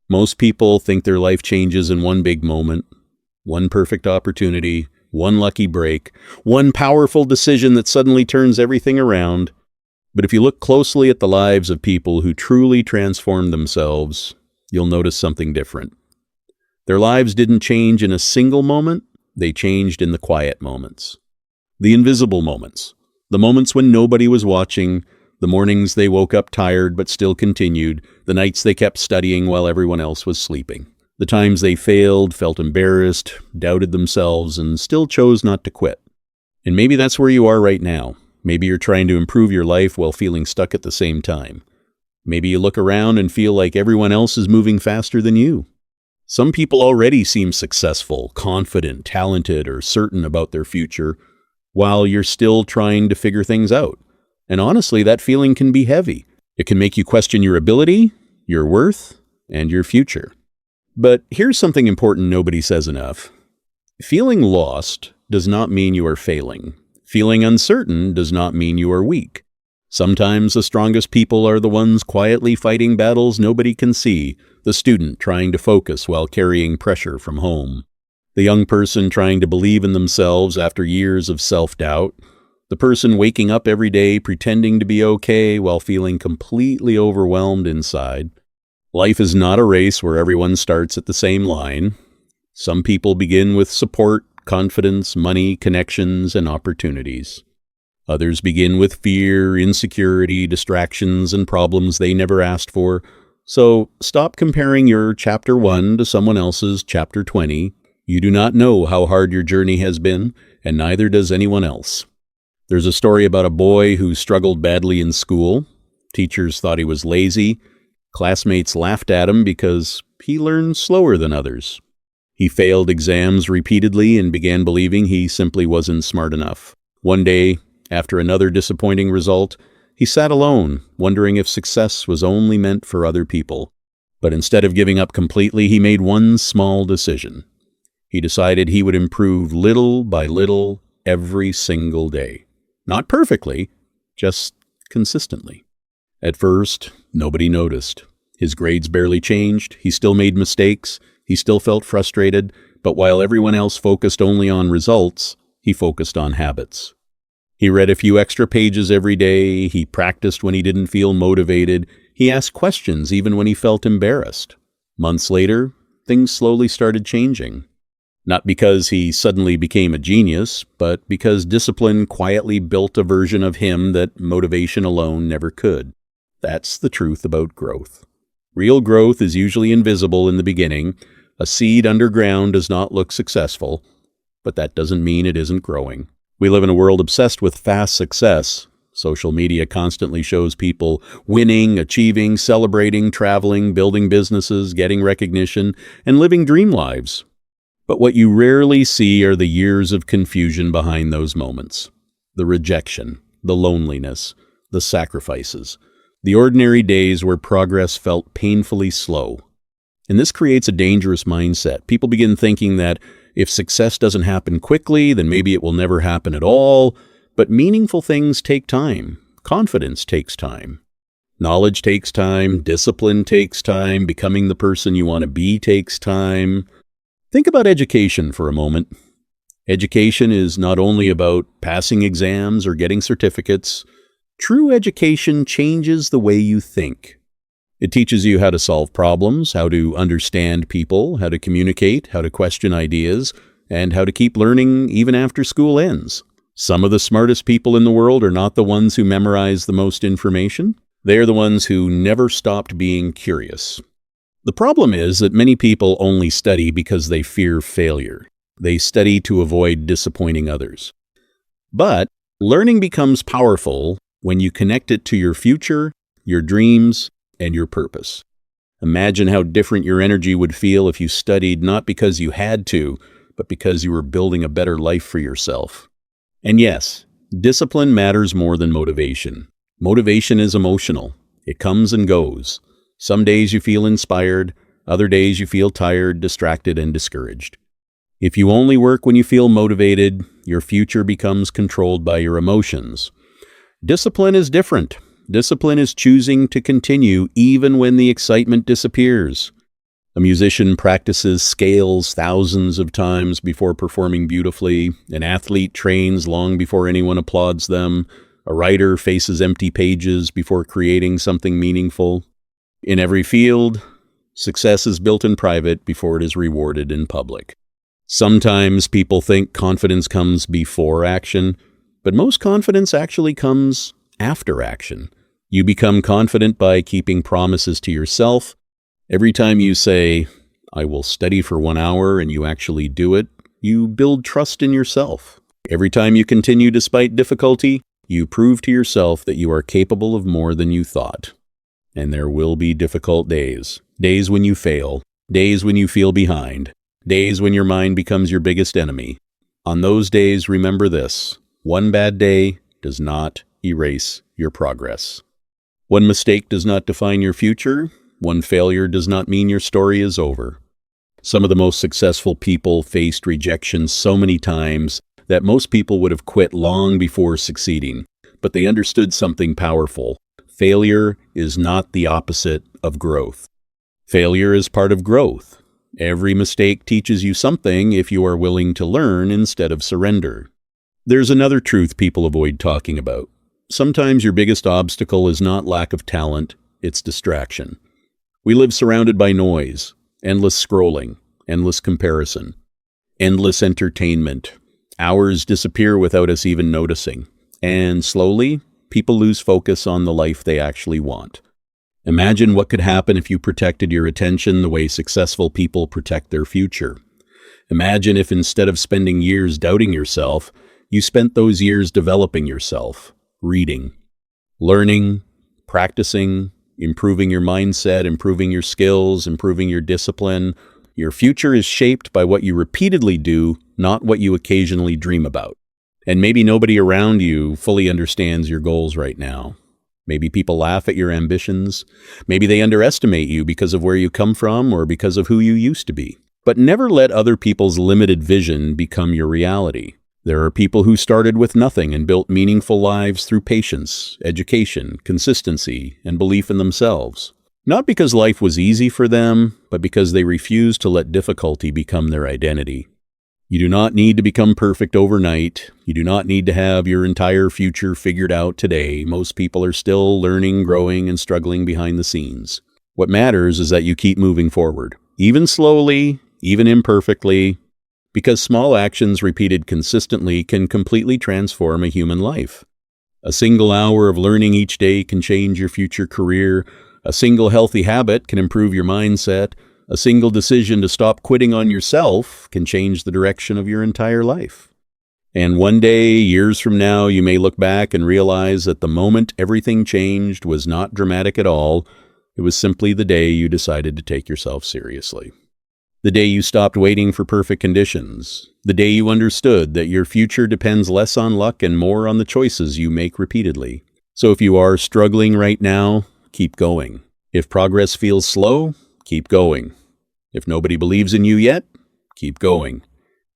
Most people think their life changes in one big moment, one perfect opportunity, one lucky break, one powerful decision that suddenly turns everything around. But if you look closely at the lives of people who truly transformed themselves, you'll notice something different. Their lives didn't change in a single moment, they changed in the quiet moments. The invisible moments. The moments when nobody was watching, the mornings they woke up tired but still continued, the nights they kept studying while everyone else was sleeping, the times they failed, felt embarrassed, doubted themselves, and still chose not to quit. And maybe that's where you are right now. Maybe you're trying to improve your life while feeling stuck at the same time. Maybe you look around and feel like everyone else is moving faster than you. Some people already seem successful, confident, talented, or certain about their future, while you're still trying to figure things out. And honestly, that feeling can be heavy. It can make you question your ability, your worth, and your future. But here's something important nobody says enough. Feeling lost does not mean you are failing. Feeling uncertain does not mean you are weak. Sometimes the strongest people are the ones quietly fighting battles nobody can see, the student trying to focus while carrying pressure from home, the young person trying to believe in themselves after years of self-doubt, the person waking up every day pretending to be okay while feeling completely overwhelmed inside. Life is not a race where everyone starts at the same line. Some people begin with support, confidence, money, connections, and opportunities. Others begin with fear, insecurity, distractions, and problems they never asked for. So stop comparing your chapter 1 to someone else's chapter 20. You do not know how hard your journey has been, and neither does anyone else. There's a story about a boy who struggled badly in school. Teachers thought he was lazy. Classmates laughed at him because he learned slower than others. He failed exams repeatedly and began believing he simply wasn't smart enough. One day, after another disappointing result, he sat alone, wondering if success was only meant for other people. But instead of giving up completely, he made one small decision. He decided he would improve little by little every single day. Not perfectly, just consistently. At first, nobody noticed. His grades barely changed, he still made mistakes, he still felt frustrated, but while everyone else focused only on results, he focused on habits. He read a few extra pages every day, he practiced when he didn't feel motivated, he asked questions even when he felt embarrassed. Months later, things slowly started changing. Not because he suddenly became a genius, but because discipline quietly built a version of him that motivation alone never could. That's the truth about growth. Real growth is usually invisible in the beginning. A seed underground does not look successful, but that doesn't mean it isn't growing. We live in a world obsessed with fast success. Social media constantly shows people winning, achieving, celebrating, traveling, building businesses, getting recognition, and living dream lives. But what you rarely see are the years of confusion behind those moments. The rejection, the loneliness, the sacrifices, the ordinary days where progress felt painfully slow. And this creates a dangerous mindset. People begin thinking that if success doesn't happen quickly, then maybe it will never happen at all. But meaningful things take time. Confidence takes time. Knowledge takes time. Discipline takes time. Becoming the person you want to be takes time. Think about education for a moment. Education is not only about passing exams or getting certificates. True education changes the way you think. It teaches you how to solve problems, how to understand people, how to communicate, how to question ideas, and how to keep learning even after school ends. Some of the smartest people in the world are not the ones who memorize the most information. They are the ones who never stopped being curious. The problem is that many people only study because they fear failure. They study to avoid disappointing others. But learning becomes powerful when you connect it to your future, your dreams, and your purpose. Imagine how different your energy would feel if you studied not because you had to, but because you were building a better life for yourself. And yes, discipline matters more than motivation. Motivation is emotional. It comes and goes. Some days you feel inspired, other days you feel tired, distracted, and discouraged. If you only work when you feel motivated, your future becomes controlled by your emotions. Discipline is different. Discipline is choosing to continue even when the excitement disappears. A musician practices scales thousands of times before performing beautifully. An athlete trains long before anyone applauds them. A writer faces empty pages before creating something meaningful. In every field, success is built in private before it is rewarded in public. Sometimes people think confidence comes before action, but most confidence actually comes after action. You become confident by keeping promises to yourself. Every time you say, "I will study for 1 hour," and you actually do it, you build trust in yourself. Every time you continue despite difficulty, you prove to yourself that you are capable of more than you thought. And there will be difficult days. Days when you fail. Days when you feel behind. Days when your mind becomes your biggest enemy. On those days, remember this: one bad day does not erase your progress. One mistake does not define your future. One failure does not mean your story is over. Some of the most successful people faced rejection so many times that most people would have quit long before succeeding. But they understood something powerful. Failure is not the opposite of growth. Failure is part of growth. Every mistake teaches you something if you are willing to learn instead of surrender. There's another truth people avoid talking about. Sometimes your biggest obstacle is not lack of talent, it's distraction. We live surrounded by noise, endless scrolling, endless comparison, endless entertainment. Hours disappear without us even noticing. And slowly, people lose focus on the life they actually want. Imagine what could happen if you protected your attention the way successful people protect their future. Imagine if instead of spending years doubting yourself, you spent those years developing yourself, reading, learning, practicing, improving your mindset, improving your skills, improving your discipline. Your future is shaped by what you repeatedly do, not what you occasionally dream about. And maybe nobody around you fully understands your goals right now. Maybe people laugh at your ambitions. Maybe they underestimate you because of where you come from or because of who you used to be. But never let other people's limited vision become your reality. There are people who started with nothing and built meaningful lives through patience, education, consistency, and belief in themselves. Not because life was easy for them, but because they refused to let difficulty become their identity. You do not need to become perfect overnight. You do not need to have your entire future figured out today. Most people are still learning, growing, and struggling behind the scenes. What matters is that you keep moving forward, even slowly, even imperfectly, because small actions repeated consistently can completely transform a human life. A single hour of learning each day can change your future career. A single healthy habit can improve your mindset. A single decision to stop quitting on yourself can change the direction of your entire life. And one day, years from now, you may look back and realize that the moment everything changed was not dramatic at all. It was simply the day you decided to take yourself seriously. The day you stopped waiting for perfect conditions. The day you understood that your future depends less on luck and more on the choices you make repeatedly. So if you are struggling right now, keep going. If progress feels slow, keep going. If nobody believes in you yet, keep going.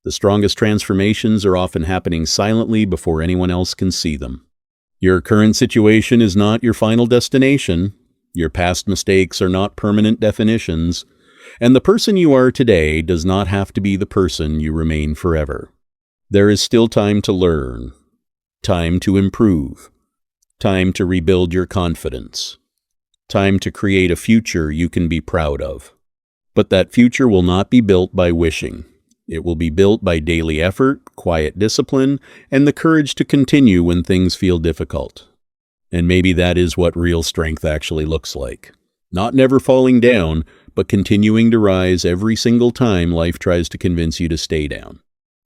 The strongest transformations are often happening silently before anyone else can see them. Your current situation is not your final destination. Your past mistakes are not permanent definitions. And the person you are today does not have to be the person you remain forever. There is still time to learn, time to improve, time to rebuild your confidence, time to create a future you can be proud of. But that future will not be built by wishing. It will be built by daily effort, quiet discipline, and the courage to continue when things feel difficult. And maybe that is what real strength actually looks like. Not never falling down, but continuing to rise every single time life tries to convince you to stay down.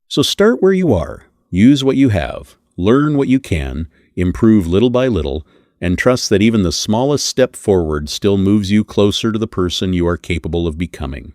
So start where you are, use what you have, learn what you can, improve little by little, and trust that even the smallest step forward still moves you closer to the person you are capable of becoming.